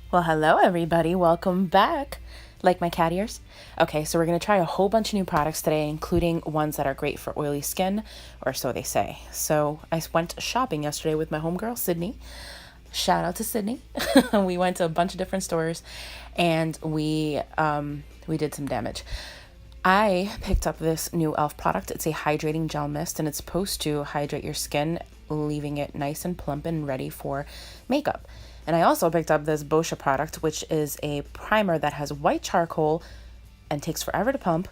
Well, hello everybody. Welcome back. Like my cat ears? Okay, so we're going to try a whole bunch of new products today, including ones that are great for oily skin, or so they say. So I went shopping yesterday with my homegirl, Sydney. Shout out to Sydney. We went to a bunch of different stores and we did some damage. I picked up this new e.l.f. product. It's a hydrating gel mist and it's supposed to hydrate your skin, leaving it nice and plump and ready for makeup. And I also picked up this Boscia product, which is a primer that has white charcoal and takes forever to pump.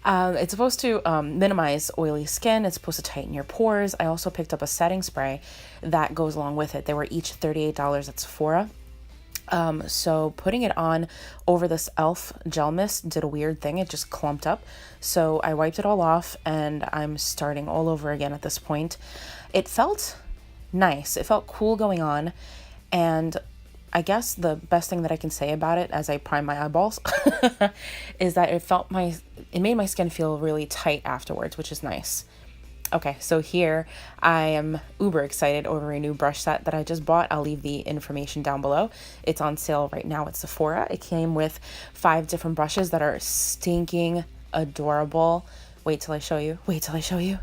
It's supposed to minimize oily skin. It's supposed to tighten your pores. I also picked up a setting spray that goes along with it. They were each $38 at Sephora. So putting it on over this e.l.f. gel mist did a weird thing. It just clumped up. So I wiped it all off and I'm starting all over again at this point. It felt nice. It felt cool going on. And I guess the best thing that I can say about it as I prime my eyeballs is that it made my skin feel really tight afterwards, which is nice. Okay, so here I am uber excited over a new brush set that I just bought. I'll leave the information down below. It's on sale right now at Sephora. It came with 5 different brushes that are stinking adorable. Wait till I show you. Wait till I show you.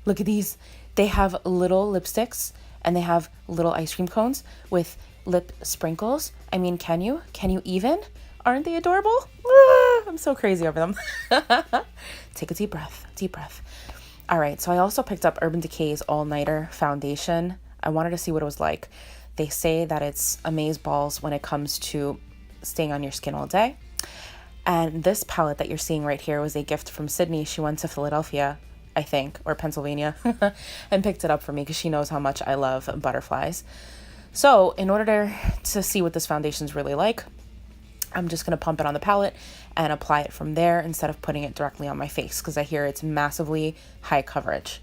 Look at these. They have little lipsticks and they have little ice cream cones with lip sprinkles. I mean, can you? Can you even? Aren't they adorable? I'm so crazy over them. Take a deep breath. Deep breath. All right, so I also picked up Urban Decay's All Nighter Foundation. I wanted to see what it was like. They say that it's amazeballs when it comes to staying on your skin all day. And this palette that you're seeing right here was a gift from Sydney. She went to Philadelphia, I think, or Pennsylvania, and picked it up for me because she knows how much I love butterflies. So in order to see what this foundation is really like, I'm just going to pump it on the palette and apply it from there instead of putting it directly on my face because I hear it's massively high coverage.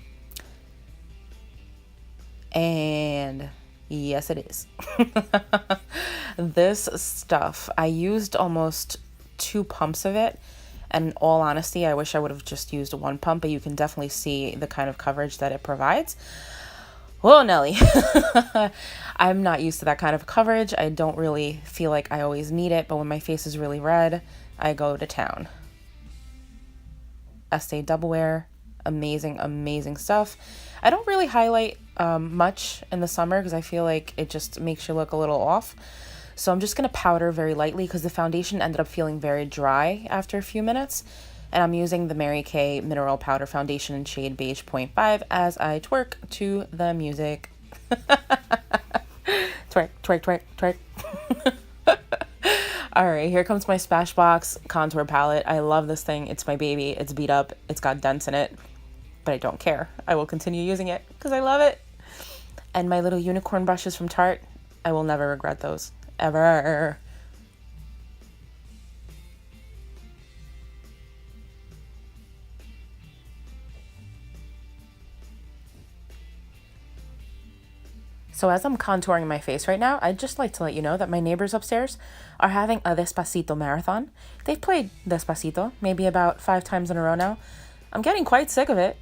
And yes, it is. This stuff, I used almost 2 pumps of it. And in all honesty, I wish I would have just used 1 pump, but you can definitely see the kind of coverage that it provides. Whoa, Nelly. I'm not used to that kind of coverage. I don't really feel like I always need it, but when my face is really red, I go to town. Estee Double Wear, amazing, amazing stuff. I don't really highlight much in the summer because I feel like it just makes you look a little off. So I'm just going to powder very lightly because the foundation ended up feeling very dry after a few minutes. And I'm using the Mary Kay Mineral Powder Foundation in shade Beige 0.5 as I twerk to the music. Twerk, twerk, twerk, twerk. All right, here comes my Smashbox contour palette. I love this thing. It's my baby. It's beat up. It's got dents in it. But I don't care. I will continue using it because I love it. And my little unicorn brushes from Tarte. I will never regret those. Ever. So as I'm contouring my face right now, I'd just like to let you know that my neighbors upstairs are having a Despacito marathon. They've played Despacito maybe about 5 times in a row now. I'm getting quite sick of it.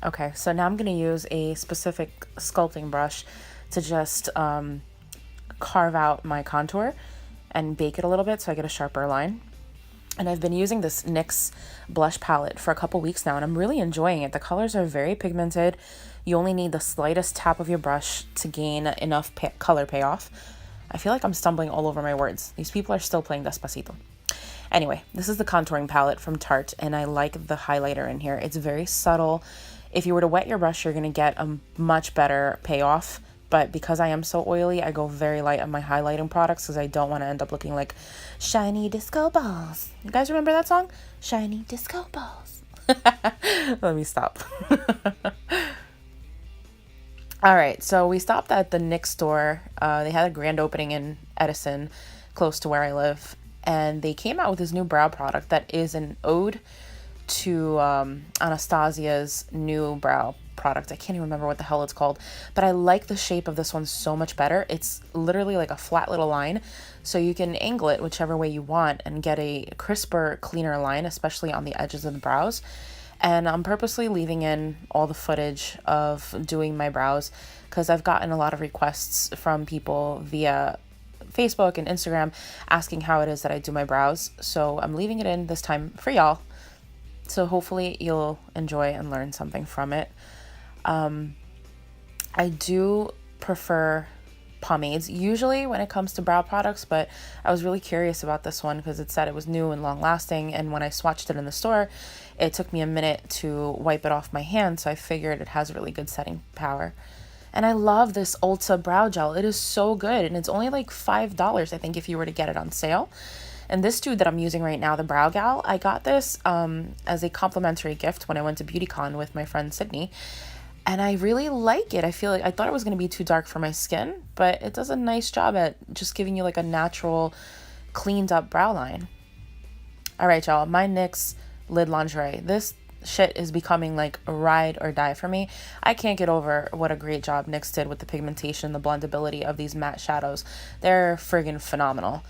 Okay, so now I'm going to use a specific sculpting brush to just carve out my contour and bake it a little bit so I get a sharper line. And I've been using this NYX blush palette for a couple weeks now, and I'm really enjoying it. The colors are very pigmented. You only need the slightest tap of your brush to gain enough color payoff. I feel like I'm stumbling all over my words. These people are still playing Despacito. Anyway, this is the contouring palette from Tarte, and I like the highlighter in here. It's very subtle. If you were to wet your brush, you're going to get a much better payoff. But because I am so oily, I go very light on my highlighting products because I don't want to end up looking like shiny disco balls. You guys remember that song? Shiny disco balls. Let me stop. All right, so we stopped at the NYX store. They had a grand opening in Edison, close to where I live, and they came out with this new brow product that is an ode to Anastasia's new brow product. I can't even remember what the hell it's called, but I like the shape of this one so much better. It's literally like a flat little line, so you can angle it whichever way you want and get a crisper, cleaner line, especially on the edges of the brows. And I'm purposely leaving in all the footage of doing my brows because I've gotten a lot of requests from people via Facebook and Instagram asking how it is that I do my brows. So I'm leaving it in this time for y'all. So hopefully you'll enjoy and learn something from it. I do prefer pomades usually when it comes to brow products, but I was really curious about this one because it said it was new and long lasting, and when I swatched it in the store, it took me a minute to wipe it off my hand, so I figured it has really good setting power. And I love this Ulta brow gel. It is so good, and it's only like $5, I think, if you were to get it on sale. And this tube that I'm using right now, the Brow Gal, I got this as a complimentary gift when I went to BeautyCon with my friend Sydney. And I really like it. I feel like I thought it was going to be too dark for my skin, but it does a nice job at just giving you like a natural, cleaned up brow line. All right, y'all, my NYX lid lingerie. This shit is becoming like a ride or die for me. I can't get over what a great job NYX did with the pigmentation, the blendability of these matte shadows. They're friggin' phenomenal.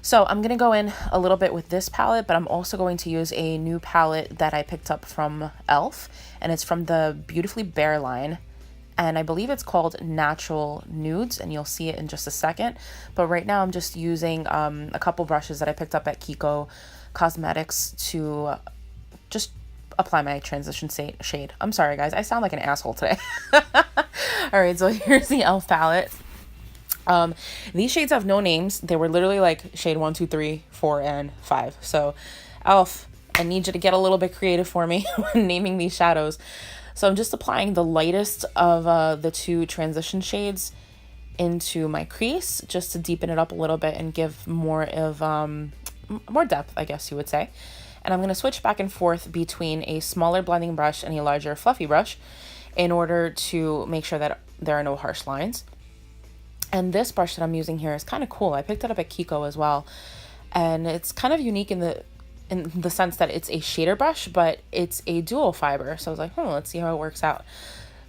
So I'm going to go in a little bit with this palette, but I'm also going to use a new palette that I picked up from e.l.f. And it's from the Beautifully Bare line. And I believe it's called Natural Nudes, and you'll see it in just a second. But right now I'm just using a couple brushes that I picked up at Kiko Cosmetics to just apply my transition shade. I'm sorry, guys. I sound like an asshole today. All right, so here's the e.l.f. palette. These shades have no names. They were literally like shade 1, 2, 3, 4, and 5. So e.l.f., I need you to get a little bit creative for me when naming these shadows. So I'm just applying the lightest of the two transition shades into my crease just to deepen it up a little bit and give more of more depth, I guess you would say. And I'm going to switch back and forth between a smaller blending brush and a larger fluffy brush in order to make sure that there are no harsh lines. And this brush that I'm using here is kind of cool. I picked it up at Kiko as well. And it's kind of unique in the sense that it's a shader brush, but it's a dual fiber. So I was like, let's see how it works out.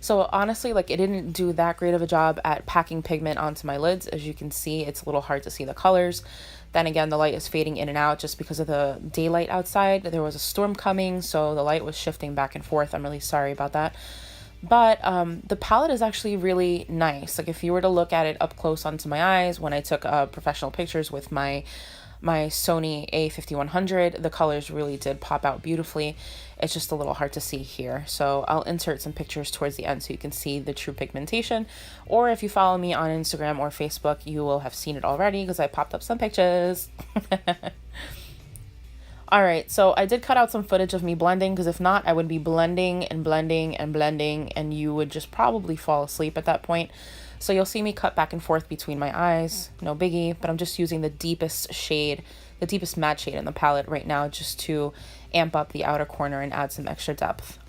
So honestly, like, it didn't do that great of a job at packing pigment onto my lids. As you can see, it's a little hard to see the colors. Then again, the light is fading in and out just because of the daylight outside. There was a storm coming, so the light was shifting back and forth. I'm really sorry about that. But the palette is actually really nice. Like, if you were to look at it up close onto my eyes when I took professional pictures with my Sony A5100, the colors really did pop out beautifully. It's just a little hard to see here. So I'll insert some pictures towards the end so you can see the true pigmentation. Or if you follow me on Instagram or Facebook, you will have seen it already because I popped up some pictures. All right, so I did cut out some footage of me blending because if not, I would be blending and blending and blending and you would just probably fall asleep at that point. So you'll see me cut back and forth between my eyes, no biggie, but I'm just using the deepest shade, the deepest matte shade in the palette right now just to amp up the outer corner and add some extra depth.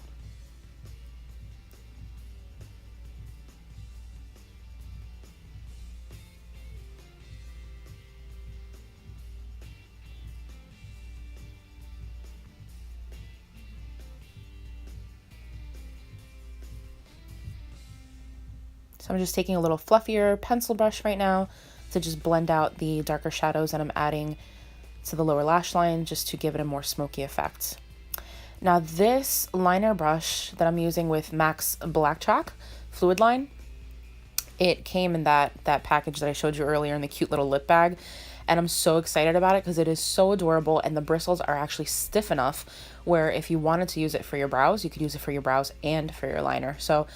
So I'm just taking a little fluffier pencil brush right now to just blend out the darker shadows that I'm adding to the lower lash line just to give it a more smoky effect. Now this liner brush that I'm using with MAC's Black Chalk Fluid Line, it came in that package that I showed you earlier in the cute little lip bag. And I'm so excited about it because it is so adorable and the bristles are actually stiff enough where if you wanted to use it for your brows, you could use it for your brows and for your liner. So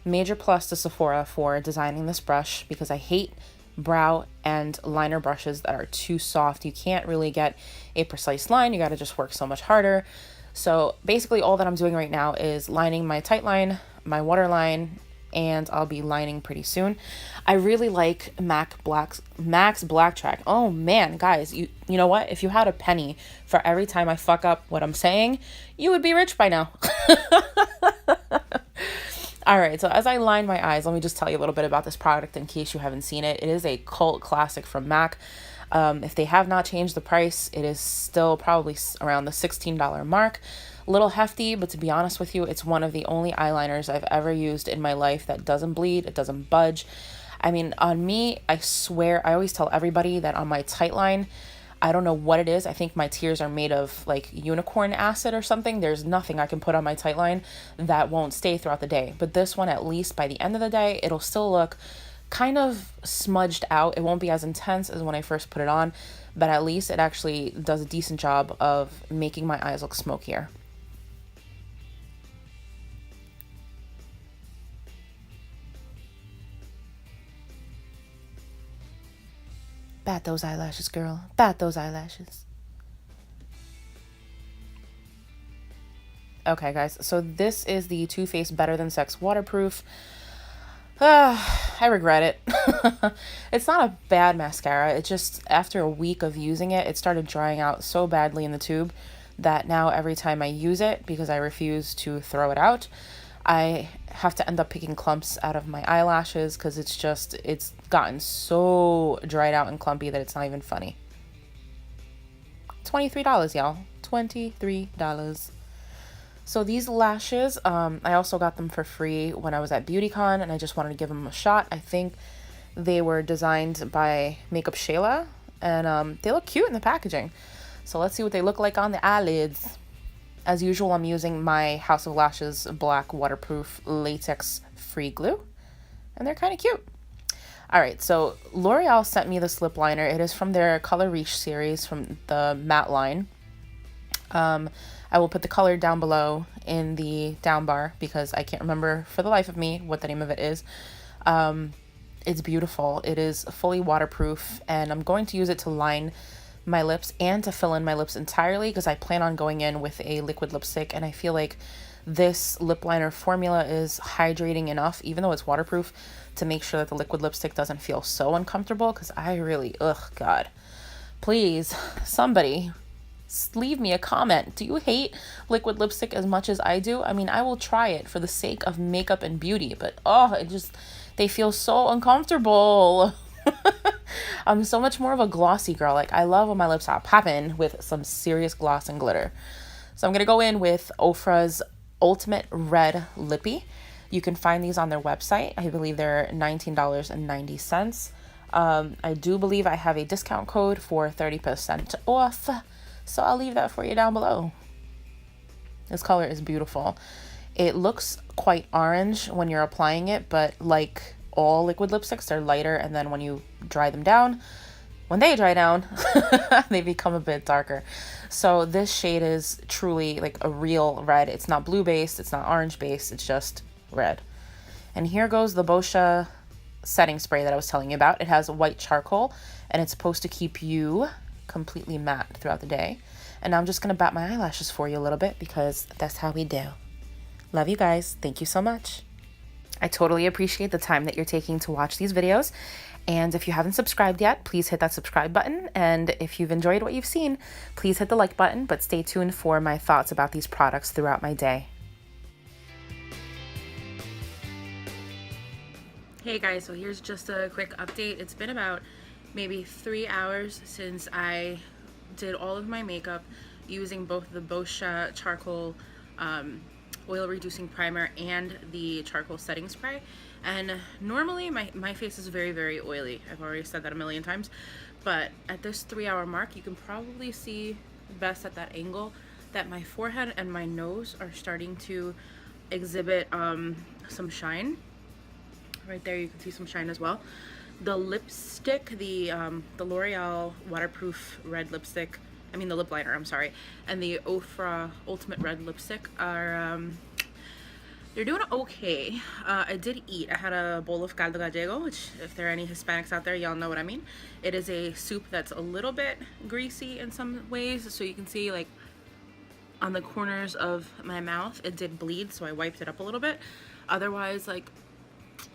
major plus to Sephora for designing this brush because I hate brow and liner brushes that are too soft. You can't really get a precise line. You got to just work so much harder. So basically all that I'm doing right now is lining my tight line, my waterline, and I'll be lining pretty soon. I really like MAC's Black Track. Oh man, guys, you know what? If you had a penny for every time I fuck up what I'm saying, you would be rich by now. All right, so as I line my eyes, let me just tell you a little bit about this product in case you haven't seen it. It is a cult classic from MAC. If they have not changed the price, it is still probably around the $16 mark. A little hefty, but to be honest with you, it's one of the only eyeliners I've ever used in my life that doesn't bleed, it doesn't budge. I mean, on me, I swear, I always tell everybody that on my tight line, I don't know what it is. I think my tears are made of like unicorn acid or something. There's nothing I can put on my tight line that won't stay throughout the day. But this one, at least by the end of the day, it'll still look kind of smudged out. It won't be as intense as when I first put it on, but at least it actually does a decent job of making my eyes look smokier. Bat those eyelashes, girl. Bat those eyelashes. Okay, guys, so this is the Too Faced Better Than Sex Waterproof. I regret it. It's not a bad mascara. It just, after a week of using it, it started drying out so badly in the tube that now every time I use it, because I refuse to throw it out, I have to end up picking clumps out of my eyelashes because it's gotten so dried out and clumpy that it's not even funny. $23, y'all. $23. So these lashes, I also got them for free when I was at BeautyCon, and I just wanted to give them a shot. I think they were designed by Makeup Shayla, and they look cute in the packaging. So let's see what they look like on the eyelids. As usual, I'm using my House of Lashes black waterproof latex free glue, and they're kind of cute. All right, so L'Oreal sent me this lip liner. It is from their Color Reach series from the matte line. I will put the color down below in the down bar because I can't remember for the life of me what the name of it is. It's beautiful. It is fully waterproof, and I'm going to use it to line my lips and to fill in my lips entirely because I plan on going in with a liquid lipstick, and I feel like this lip liner formula is hydrating enough, even though it's waterproof, to make sure that the liquid lipstick doesn't feel so uncomfortable because I really, God. Please, somebody, leave me a comment. Do you hate liquid lipstick as much as I do? I mean, I will try it for the sake of makeup and beauty, but they feel so uncomfortable. I'm so much more of a glossy girl. Like, I love when my lips are popping with some serious gloss and glitter. So I'm going to go in with Ofra's Ultimate Red Lippy. You can find these on their website. I believe they're $19.90. I do believe I have a discount code for 30% off. So I'll leave that for you down below. This color is beautiful. It looks quite orange when you're applying it, but like all liquid lipsticks, they're lighter, and then when you dry them down, when they dry down, they become a bit darker. So this shade is truly like a real red. It's not blue based, it's not orange based, it's just red. And here goes the Boscia setting spray that I was telling you about. It has white charcoal, and it's supposed to keep you completely matte throughout the day. And now I'm just gonna bat my eyelashes for you a little bit because that's how we do. Love you guys. Thank you so much. I totally appreciate the time that you're taking to watch these videos. And if you haven't subscribed yet, please hit that subscribe button. And if you've enjoyed what you've seen, please hit the like button, but stay tuned for my thoughts about these products throughout my day. Hey guys, so here's just a quick update. It's been about maybe 3 hours since I did all of my makeup using both the Boscia charcoal oil reducing primer and the charcoal setting spray. And normally my face is very, very oily. I've already said that a million times, but at this 3 hour mark, you can probably see best at that angle that my forehead and my nose are starting to exhibit some shine. Right there you can see some shine as well. The lipstick, the L'Oreal waterproof red lipstick, I mean the lip liner, I'm sorry, and the Ofra Ultimate Red lipstick are, they're doing okay. I did eat. I had a bowl of caldo gallego, which if there are any Hispanics out there, y'all know what I mean. It is a soup that's a little bit greasy in some ways, so you can see like on the corners of my mouth, it did bleed, so I wiped it up a little bit. Otherwise, like,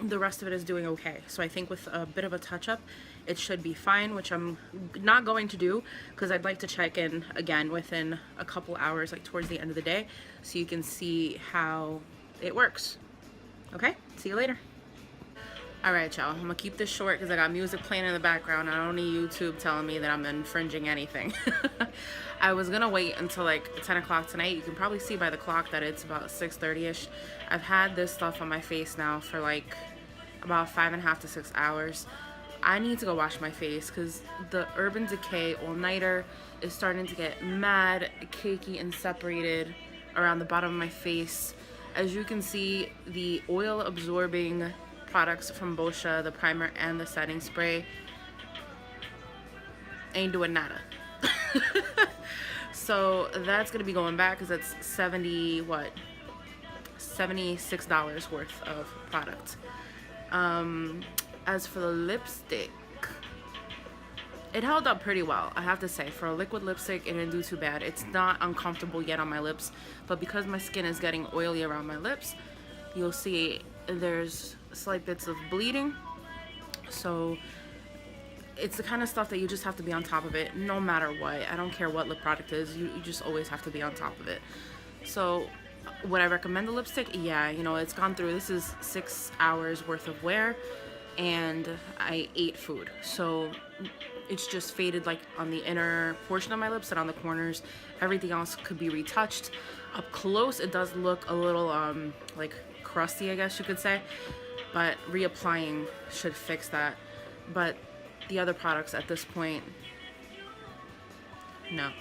the rest of it is doing okay. So I think with a bit of a touch-up, it should be fine, which I'm not going to do because I'd like to check in again within a couple hours, like towards the end of the day, so you can see how it works. Okay, see you later. All right, y'all, I'm gonna keep this short because I got music playing in the background. I don't need YouTube telling me that I'm infringing anything. I was gonna wait until like 10 o'clock tonight. You can probably see by the clock that it's about 6:30ish. I've had this stuff on my face now for like about 5.5 to 6 hours. I need to go wash my face because the Urban Decay all-nighter is starting to get mad, cakey, and separated around the bottom of my face. As you can see, the oil absorbing products from Boscia, the primer and the setting spray, ain't doing nada. So that's gonna be going back because it's $76 worth of product. As for the lipstick, it held up pretty well, I have to say. For a liquid lipstick, it didn't do too bad. It's not uncomfortable yet on my lips, but because my skin is getting oily around my lips, you'll see there's slight bits of bleeding. So it's the kind of stuff that you just have to be on top of it no matter what. I don't care what lip product is, you just always have to be on top of it. So would I recommend the lipstick? Yeah, you know, it's gone through, this is 6 hours worth of wear, and I ate food, so it's just faded like on the inner portion of my lips and on the corners. Everything else could be retouched. Up close it does look a little like crusty, I guess you could say, but reapplying should fix that. But the other products at this point, no.